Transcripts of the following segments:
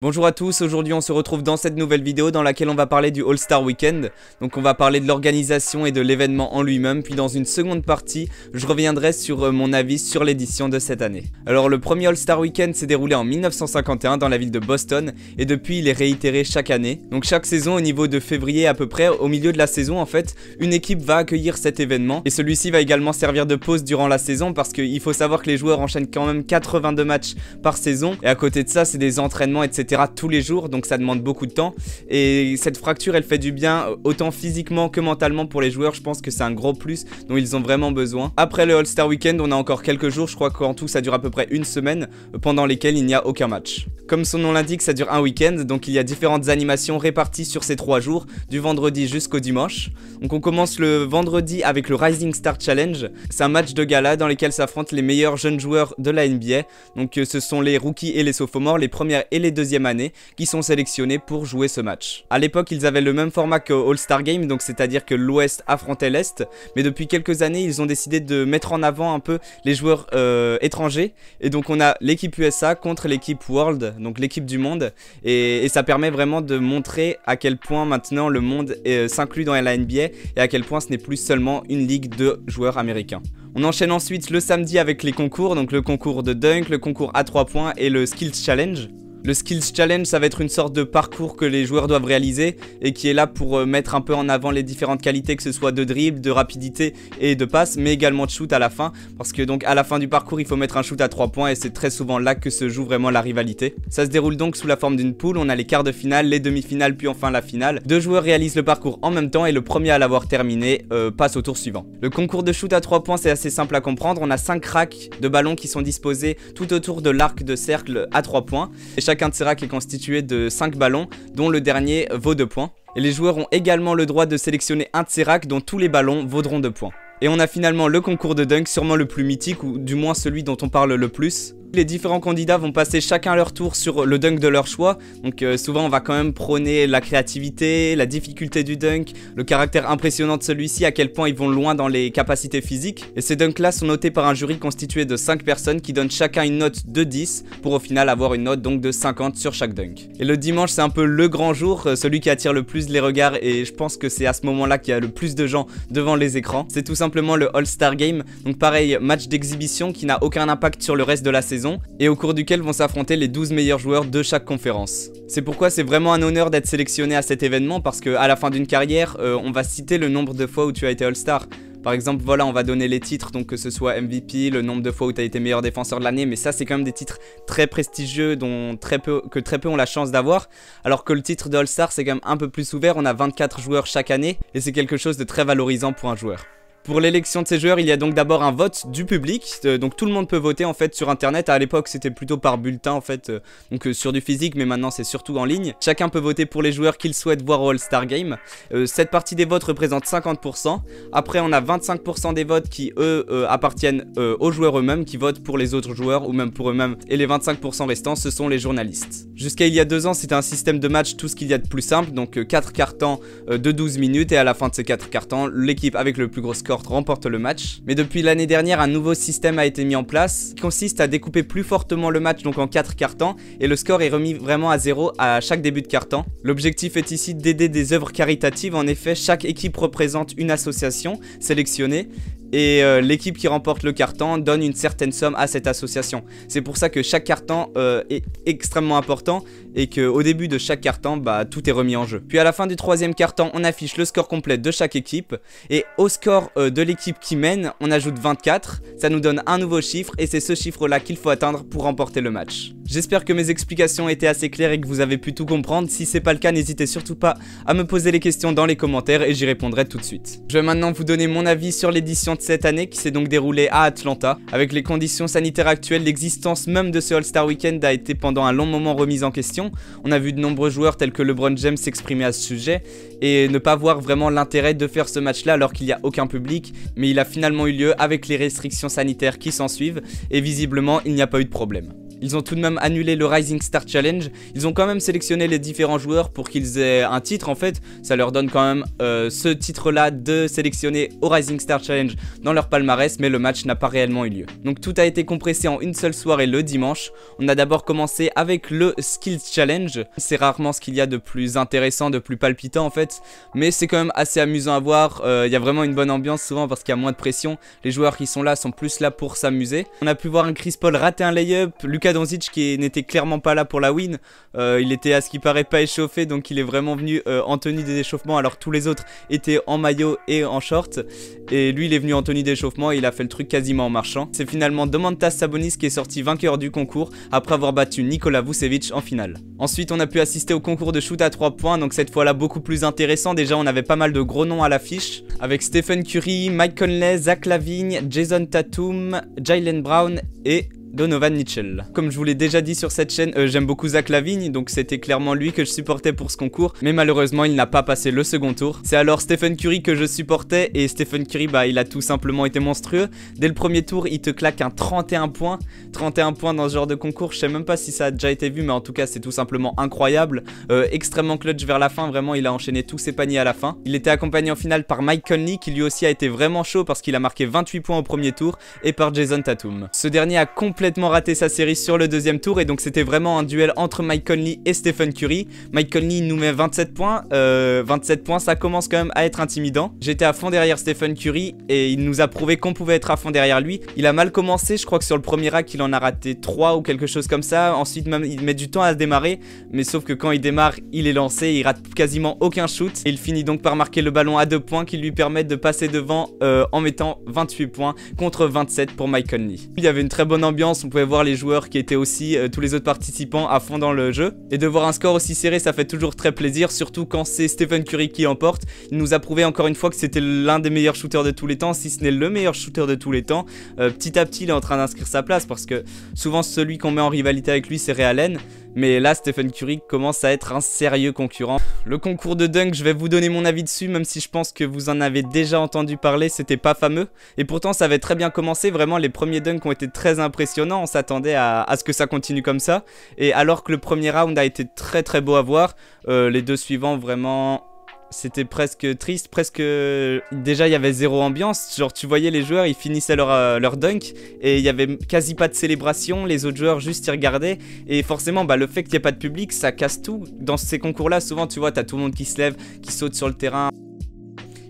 Bonjour à tous, aujourd'hui on se retrouve dans cette nouvelle vidéo dans laquelle on va parler du All-Star Weekend. Donc on va parler de l'organisation et de l'événement en lui-même, puis dans une seconde partie, je reviendrai sur mon avis sur l'édition de cette année. Alors le premier All-Star Weekend s'est déroulé en 1951 dans la ville de Boston, et depuis il est réitéré chaque année. Donc chaque saison au niveau de février à peu près, au milieu de la saison en fait, une équipe va accueillir cet événement, et celui-ci va également servir de pause durant la saison, parce qu'il faut savoir que les joueurs enchaînent quand même 82 matchs par saison, et à côté de ça c'est des entraînements etc. tous les jours, donc ça demande beaucoup de temps, et cette fracture elle fait du bien autant physiquement que mentalement pour les joueurs. Je pense que c'est un gros plus dont ils ont vraiment besoin. Après le All-Star Weekend, on a encore quelques jours, je crois qu'en tout ça dure à peu près une semaine, pendant lesquels il n'y a aucun match. Comme son nom l'indique, ça dure un week-end, donc il y a différentes animations réparties sur ces 3 jours, du vendredi jusqu'au dimanche. Donc on commence le vendredi avec le Rising Star Challenge. C'est un match de gala dans lequel s'affrontent les meilleurs jeunes joueurs de la NBA. Donc ce sont les rookies et les sophomores, les premières et les deuxièmes années, qui sont sélectionnés pour jouer ce match. A l'époque, ils avaient le même format que All-Star Game, donc c'est-à-dire que l'Ouest affrontait l'Est, mais depuis quelques années, ils ont décidé de mettre en avant un peu les joueurs étrangers, et donc on a l'équipe USA contre l'équipe World, donc l'équipe du monde, et ça permet vraiment de montrer à quel point maintenant le monde s'inclut dans la NBA, et à quel point ce n'est plus seulement une ligue de joueurs américains. On enchaîne ensuite le samedi avec les concours, donc le concours de dunk, le concours à 3 points et le Skills Challenge. Le Skills Challenge, ça va être une sorte de parcours que les joueurs doivent réaliser et qui est là pour mettre un peu en avant les différentes qualités, que ce soit de dribble, de rapidité et de passe, mais également de shoot à la fin, parce que donc à la fin du parcours il faut mettre un shoot à 3 points et c'est très souvent là que se joue vraiment la rivalité. Ça se déroule donc sous la forme d'une poule, on a les quarts de finale, les demi-finales puis enfin la finale. 2 joueurs réalisent le parcours en même temps et le premier à l'avoir terminé passe au tour suivant. Le concours de shoot à 3 points c'est assez simple à comprendre, on a 5 racks de ballons qui sont disposés tout autour de l'arc de cercle à 3 points et chacun de ces racks est constitué de 5 ballons dont le dernier vaut 2 points. Et les joueurs ont également le droit de sélectionner un de ces racks dont tous les ballons vaudront 2 points. Et on a finalement le concours de dunk, sûrement le plus mythique ou du moins celui dont on parle le plus. Les différents candidats vont passer chacun leur tour sur le dunk de leur choix, donc souvent on va quand même prôner la créativité, la difficulté du dunk, le caractère impressionnant de celui-ci, à quel point ils vont loin dans les capacités physiques. Et ces dunks là sont notés par un jury constitué de 5 personnes qui donnent chacun une note de 10 pour au final avoir une note donc de 50 sur chaque dunk. Et le dimanche c'est un peu le grand jour, celui qui attire le plus les regards, et je pense que c'est à ce moment là qu'il y a le plus de gens devant les écrans. C'est tout simplement le All-Star Game, donc pareil, match d'exhibition qui n'a aucun impact sur le reste de la saison, et au cours duquel vont s'affronter les 12 meilleurs joueurs de chaque conférence. C'est pourquoi c'est vraiment un honneur d'être sélectionné à cet événement, parce qu'à la fin d'une carrière, on va citer le nombre de fois où tu as été All-Star. Par exemple, voilà, on va donner les titres, donc que ce soit MVP, le nombre de fois où tu as été meilleur défenseur de l'année, mais ça c'est quand même des titres très prestigieux dont très peu ont la chance d'avoir, alors que le titre de All-Star c'est quand même un peu plus ouvert, on a 24 joueurs chaque année, et c'est quelque chose de très valorisant pour un joueur. Pour l'élection de ces joueurs, il y a donc d'abord un vote du public, donc tout le monde peut voter en fait sur internet. À l'époque c'était plutôt par bulletin en fait, donc sur du physique, mais maintenant c'est surtout en ligne. Chacun peut voter pour les joueurs qu'il souhaite voir au All-Star Game. Cette partie des votes représente 50%, après on a 25% des votes qui eux appartiennent aux joueurs eux-mêmes, qui votent pour les autres joueurs ou même pour eux-mêmes, et les 25% restants ce sont les journalistes. Jusqu'à il y a 2 ans c'était un système de match tout ce qu'il y a de plus simple, donc 4 quarts-temps de 12 minutes, et à la fin de ces 4 quarts-temps, l'équipe avec le plus gros score remporte le match. Mais depuis l'année dernière, un nouveau système a été mis en place qui consiste à découper plus fortement le match, donc en 4 quarts-temps, et le score est remis vraiment à 0 à chaque début de quart-temps. L'objectif est ici d'aider des œuvres caritatives. En effet, chaque équipe représente une association sélectionnée, et l'équipe qui remporte le quart-temps donne une certaine somme à cette association. C'est pour ça que chaque quart-temps est extrêmement important, et qu'au début de chaque quart-temps, tout est remis en jeu. Puis à la fin du 3e quart-temps, on affiche le score complet de chaque équipe, et au score de l'équipe qui mène, on ajoute 24, ça nous donne un nouveau chiffre, et c'est ce chiffre-là qu'il faut atteindre pour remporter le match. J'espère que mes explications étaient assez claires et que vous avez pu tout comprendre. Si c'est pas le cas, n'hésitez surtout pas à me poser les questions dans les commentaires et j'y répondrai tout de suite. Je vais maintenant vous donner mon avis sur l'édition de cette année qui s'est donc déroulée à Atlanta. Avec les conditions sanitaires actuelles, l'existence même de ce All-Star Weekend a été pendant un long moment remise en question. On a vu de nombreux joueurs tels que LeBron James s'exprimer à ce sujet et ne pas voir vraiment l'intérêt de faire ce match-là alors qu'il n'y a aucun public, mais il a finalement eu lieu avec les restrictions sanitaires qui s'en suivent et visiblement il n'y a pas eu de problème. Ils ont tout de même annulé le Rising Star Challenge. Ils ont quand même sélectionné les différents joueurs pour qu'ils aient un titre en fait. Ça leur donne quand même ce titre-là de sélectionner au Rising Star Challenge dans leur palmarès, mais le match n'a pas réellement eu lieu. Donc tout a été compressé en une seule soirée le dimanche. On a d'abord commencé avec le Skills Challenge. C'est rarement ce qu'il y a de plus intéressant, de plus palpitant en fait, mais c'est quand même assez amusant à voir. Il y a vraiment une bonne ambiance souvent parce qu'il y a moins de pression. Les joueurs qui sont là sont plus là pour s'amuser. On a pu voir un Chris Paul rater un layup, Luka Doncic qui n'était clairement pas là pour la win. Il était à ce qui paraît pas échauffé, donc il est vraiment venu en tenue d'échauffement alors tous les autres étaient en maillot et en short. Et lui il est venu en tenue d'échauffement et il a fait le truc quasiment en marchant. C'est finalement Domantas Sabonis qui est sorti vainqueur du concours après avoir battu Nikola Vucevic en finale. Ensuite on a pu assister au concours de shoot à 3 points, donc cette fois là beaucoup plus intéressant. Déjà on avait pas mal de gros noms à l'affiche avec Stephen Curry, Mike Conley, Zach LaVine, Jason Tatum, Jaylen Brown et Donovan Mitchell. Comme je vous l'ai déjà dit sur cette chaîne, j'aime beaucoup Zach LaVine, donc c'était clairement lui que je supportais pour ce concours, mais malheureusement il n'a pas passé le second tour. C'est alors Stephen Curry que je supportais, et Stephen Curry il a tout simplement été monstrueux. Dès le premier tour il te claque un 31 points. 31 points dans ce genre de concours, je sais même pas si ça a déjà été vu, mais en tout cas c'est tout simplement incroyable. Extrêmement clutch vers la fin, vraiment il a enchaîné tous ses paniers à la fin. Il était accompagné en finale par Mike Conley qui lui aussi a été vraiment chaud parce qu'il a marqué 28 points au premier tour, et par Jason Tatum. Ce dernier a complètement raté sa série sur le deuxième tour, et donc c'était vraiment un duel entre Mike Conley et Stephen Curry. Mike Conley nous met 27 points, 27 points, ça commence quand même à être intimidant. J'étais à fond derrière Stephen Curry et il nous a prouvé qu'on pouvait être à fond derrière lui. Il a mal commencé, je crois que sur le premier rack il en a raté 3 ou quelque chose comme ça. Ensuite même il met du temps à se démarrer, mais sauf que quand il démarre il est lancé, il rate quasiment aucun shoot et il finit donc par marquer le ballon à 2 points qui lui permettent de passer devant en mettant 28 points contre 27 pour Mike Conley. Il y avait une très bonne ambiance, on pouvait voir les joueurs qui étaient aussi, tous les autres participants à fond dans le jeu. Et de voir un score aussi serré, ça fait toujours très plaisir, surtout quand c'est Stephen Curry qui emporte. Il nous a prouvé encore une fois que c'était l'un des meilleurs shooters de tous les temps, si ce n'est le meilleur shooter de tous les temps. Petit à petit, il est en train d'inscrire sa place parce que souvent celui qu'on met en rivalité avec lui, c'est Ray Allen. Mais là, Stephen Curry commence à être un sérieux concurrent. Le concours de dunk, je vais vous donner mon avis dessus, même si je pense que vous en avez déjà entendu parler, c'était pas fameux. Et pourtant, ça avait très bien commencé, vraiment, les premiers dunks ont été très impressionnants, on s'attendait à ce que ça continue comme ça. Et alors que le premier round a été très très beau à voir, les deux suivants, vraiment... C'était presque triste, presque... Déjà il y avait zéro ambiance, genre tu voyais les joueurs ils finissaient leur dunk et il y avait quasi pas de célébration, les autres joueurs juste ils regardaient. Et forcément le fait qu'il n'y ait pas de public ça casse tout. Dans ces concours là souvent tu vois t'as tout le monde qui se lève, qui saute sur le terrain.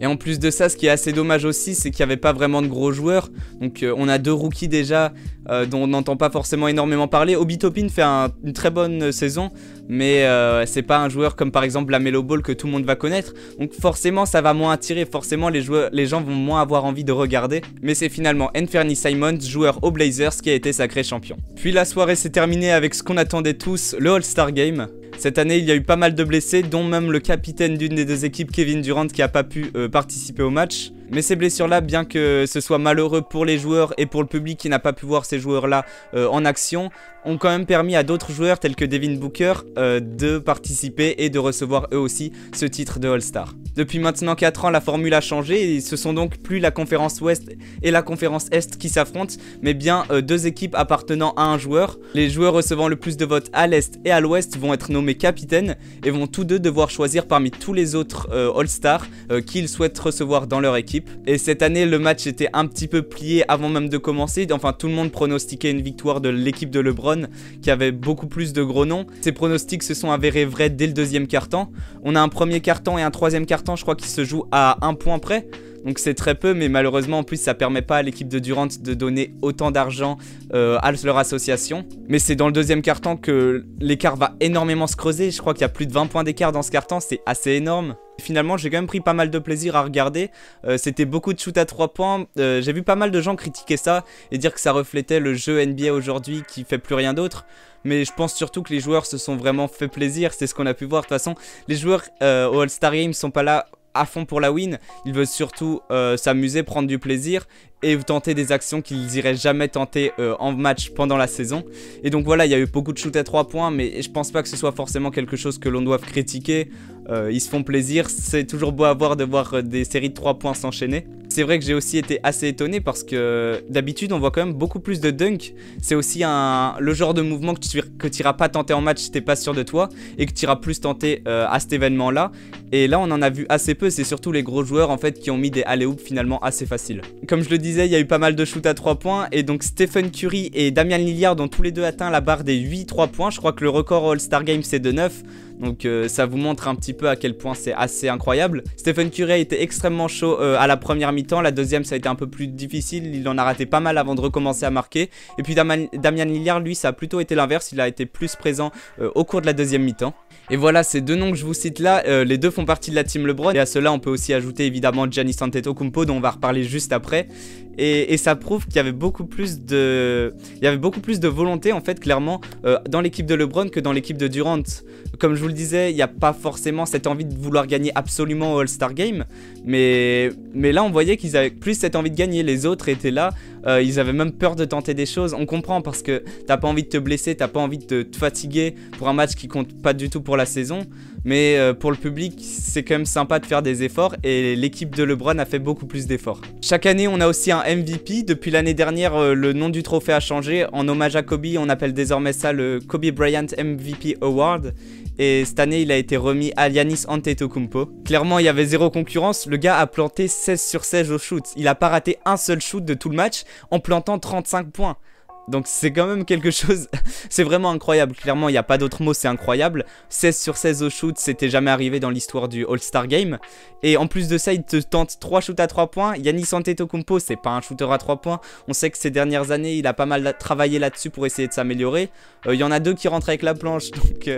Et en plus de ça, ce qui est assez dommage aussi, c'est qu'il n'y avait pas vraiment de gros joueurs. Donc on a 2 rookies déjà dont on n'entend pas forcément énormément parler. Obi Toppin fait une très bonne saison, mais c'est pas un joueur comme par exemple la Melo Ball que tout le monde va connaître. Donc forcément ça va moins attirer, forcément les gens vont moins avoir envie de regarder. Mais c'est finalement Anthony Simons, joueur aux Blazers, qui a été sacré champion. Puis la soirée s'est terminée avec ce qu'on attendait tous, le All-Star Game. Cette année, il y a eu pas mal de blessés, dont même le capitaine d'une des 2 équipes, Kevin Durant, qui n'a pas pu participer au match. Mais ces blessures-là, bien que ce soit malheureux pour les joueurs et pour le public qui n'a pas pu voir ces joueurs-là en action, ont quand même permis à d'autres joueurs tels que Devin Booker de participer et de recevoir eux aussi ce titre de All-Star. Depuis maintenant 4 ans, la formule a changé et ce sont donc plus la conférence Ouest et la conférence Est qui s'affrontent, mais bien 2 équipes appartenant à un joueur. Les joueurs recevant le plus de votes à l'Est et à l'Ouest vont être nommés capitaines et vont tous deux devoir choisir parmi tous les autres All-Stars qu'ils souhaitent recevoir dans leur équipe. Et cette année, le match était un petit peu plié avant même de commencer. Enfin, tout le monde pronostiquait une victoire de l'équipe de LeBron qui avait beaucoup plus de gros noms. Ces pronostics se sont avérés vrais dès le deuxième quart-temps. On a un premier quart-temps et un troisième quart-temps, je crois, qui se jouent à 1 point près. Donc c'est très peu, mais malheureusement en plus ça permet pas à l'équipe de Durant de donner autant d'argent à leur association. Mais c'est dans le deuxième quart-temps que l'écart va énormément se creuser. Je crois qu'il y a plus de 20 points d'écart dans ce quart-temps, c'est assez énorme. Finalement j'ai quand même pris pas mal de plaisir à regarder, c'était beaucoup de shoot à 3 points, j'ai vu pas mal de gens critiquer ça et dire que ça reflétait le jeu NBA aujourd'hui qui fait plus rien d'autre. Mais je pense surtout que les joueurs se sont vraiment fait plaisir, c'est ce qu'on a pu voir. De toute façon les joueurs au All-Star Game sont pas là à fond pour la win, ils veulent surtout s'amuser, prendre du plaisir et tenter des actions qu'ils iraient jamais tenter en match pendant la saison. Et donc voilà, il y a eu beaucoup de shoot à 3 points, mais je pense pas que ce soit forcément quelque chose que l'on doive critiquer. Ils se font plaisir, c'est toujours beau à voir de voir des séries de 3 points s'enchaîner. C'est vrai que j'ai aussi été assez étonné parce que d'habitude on voit quand même beaucoup plus de dunk. C'est aussi le genre de mouvement que tu iras pas tenter en match si t'es pas sûr de toi et que tu iras plus tenter à cet événement là. Et là on en a vu assez peu, c'est surtout les gros joueurs en fait qui ont mis des alley-oops finalement assez faciles. Comme je le disais, il y a eu pas mal de shoots à 3 points et donc Stephen Curry et Damian Lillard ont tous les deux atteint la barre des 8 3 points. Je crois que le record All-Star Game c'est de 9. Donc ça vous montre un petit peu à quel point c'est assez incroyable. Stephen Curry a été extrêmement chaud à la première mi-temps. La deuxième ça a été un peu plus difficile. Il en a raté pas mal avant de recommencer à marquer. Et puis Damian Lillard lui ça a plutôt été l'inverse. Il a été plus présent au cours de la deuxième mi-temps. Et voilà, ces deux noms que je vous cite là, les deux font partie de la team LeBron. Et à cela on peut aussi ajouter évidemment Giannis Antetokounmpo dont on va reparler juste après. Et ça prouve qu'il y avait beaucoup plus de volonté en fait clairement dans l'équipe de LeBron que dans l'équipe de Durant. Comme je vous le disais, il n'y a pas forcément cette envie de vouloir gagner absolument au All-Star Game, mais là on voyait qu'ils avaient plus cette envie de gagner. Les autres étaient là, ils avaient même peur de tenter des choses. On comprend parce que t'as pas envie de te blesser, t'as pas envie de te fatiguer pour un match qui compte pas du tout pour la saison. Mais pour le public, c'est quand même sympa de faire des efforts et l'équipe de LeBron a fait beaucoup plus d'efforts. Chaque année, on a aussi un MVP. Depuis l'année dernière, le nom du trophée a changé. En hommage à Kobe, on appelle désormais ça le Kobe Bryant MVP Award. Et cette année, il a été remis à Giannis Antetokounmpo. Clairement, il y avait zéro concurrence. Le gars a planté 16 sur 16 au shoot. Il a pas raté un seul shoot de tout le match en plantant 35 points. Donc c'est quand même quelque chose, c'est vraiment incroyable, clairement il n'y a pas d'autre mot, c'est incroyable. 16 sur 16 au shoot, c'était jamais arrivé dans l'histoire du All-Star Game. Et en plus de ça, il te tente 3 shoots à 3 points. Giannis Antetokounmpo, c'est pas un shooter à 3 points. On sait que ces dernières années, il a pas mal travaillé là-dessus pour essayer de s'améliorer. Il y en a 2 qui rentrent avec la planche, donc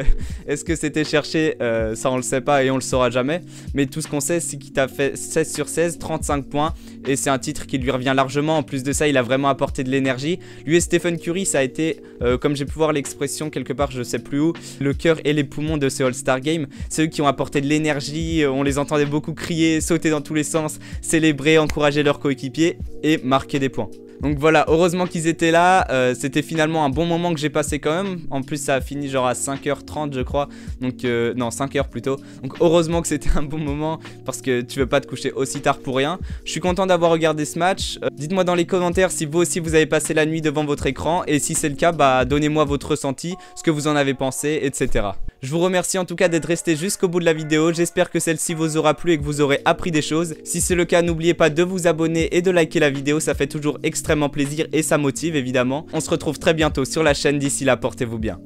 est-ce que c'était cherché? Ça on le sait pas et on le saura jamais. Mais tout ce qu'on sait, c'est qu'il t'a fait 16 sur 16, 35 points. Et c'est un titre qui lui revient largement. En plus de ça, il a vraiment apporté de l'énergie. Lui et Stephen Curry, ça a été, comme j'ai pu voir l'expression quelque part, je sais plus où, le cœur et les poumons de ce All-Star Game. C'est eux qui ont apporté de l'énergie, on les entendait beaucoup crier, sauter dans tous les sens, célébrer, encourager leurs coéquipiers et marquer des points. Donc voilà, heureusement qu'ils étaient là, c'était finalement un bon moment que j'ai passé quand même. En plus ça a fini genre à 5h30 je crois, donc non 5h plutôt. Donc heureusement que c'était un bon moment parce que tu veux pas te coucher aussi tard pour rien. Je suis content d'avoir regardé ce match, dites-moi dans les commentaires si vous aussi vous avez passé la nuit devant votre écran. Et si c'est le cas, bah donnez-moi votre ressenti, ce que vous en avez pensé, etc. Je vous remercie en tout cas d'être resté jusqu'au bout de la vidéo, j'espère que celle-ci vous aura plu et que vous aurez appris des choses. Si c'est le cas, n'oubliez pas de vous abonner et de liker la vidéo, ça fait toujours extrêmement plaisir et ça motive évidemment. On se retrouve très bientôt sur la chaîne, d'ici là portez-vous bien.